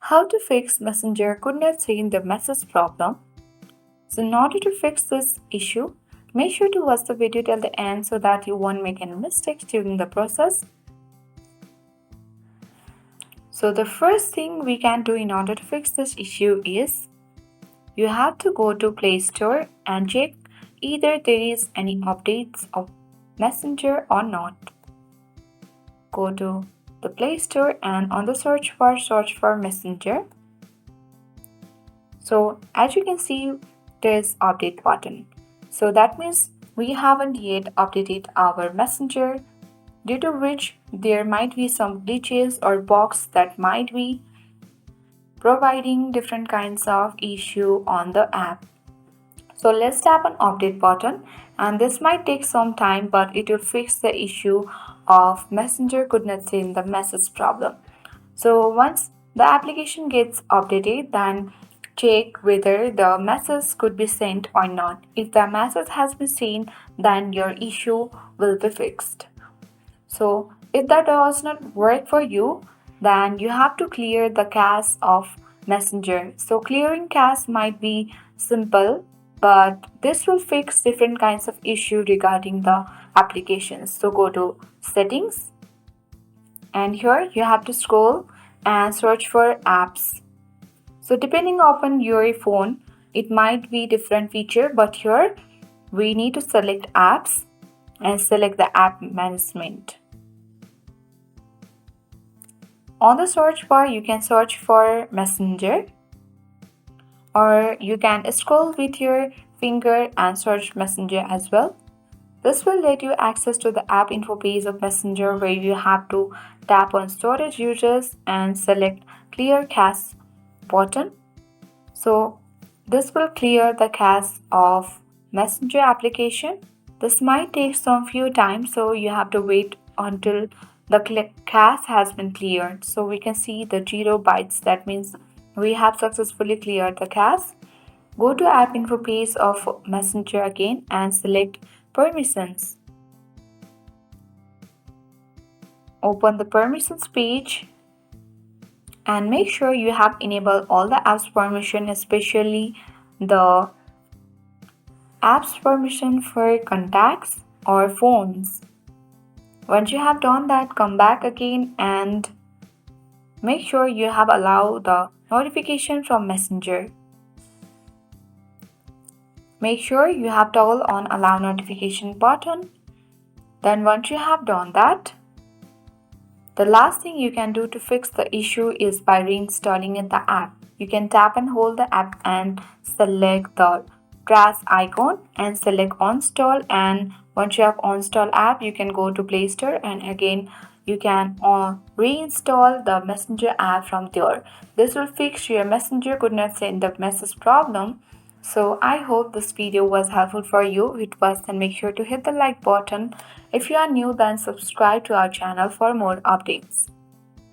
How to fix Messenger could not send the message problem. So in order to fix this issue, make sure to watch the video till the end so that you won't make any mistakes during the process. So the first thing we can do in order to fix this issue is you have to go to Play Store and check either there is any updates of Messenger or not. Go to the Play Store and on the search bar search for Messenger. So as you can see, there's update button. So that means we haven't yet updated our Messenger, due to which there might be some glitches or bugs that might be providing different kinds of issue on the app. So let's tap on update button, and this might take some time, but it will fix the issue of Messenger could not send the message problem. So once the application gets updated, then check whether the message could be sent or not. If the message has been sent, then your issue will be fixed. So if that does not work for you, then you have to clear the cache of Messenger. So clearing cache might be simple, but this will fix different kinds of issue regarding the applications. So go to settings, and here you have to scroll and search for apps. So depending upon your phone, it might be different feature, but here we need to select apps and select the app management. On the search bar, you can search for Messenger, or you can scroll with your finger and search Messenger as well. This will let you access to the app info page of Messenger, where you have to tap on storage users and select clear cache button. So this will clear the cache of Messenger application. This might take some few times, so you have to wait until the cache has been cleared. So we can see the 0 bytes. That means we have successfully cleared the cache. Go to app info page of Messenger again and select permissions. Open the permissions page and make sure you have enabled all the apps permission, especially the apps permission for contacts or phones. Once you have done that, come back again and make sure you have allowed the notification from Messenger. Make sure you have toggle on allow notification button. Then once you have done that, the last thing you can do to fix the issue is by reinstalling the app. You can tap and hold the app and select the trash icon and select uninstall, and once you have uninstalled app, you can go to Play Store and again you can reinstall the Messenger app from there. This will fix your Messenger could not send the message problem. So I hope this video was helpful for you. If it was, then make sure to hit the like button. If you are new, then subscribe to our channel for more updates.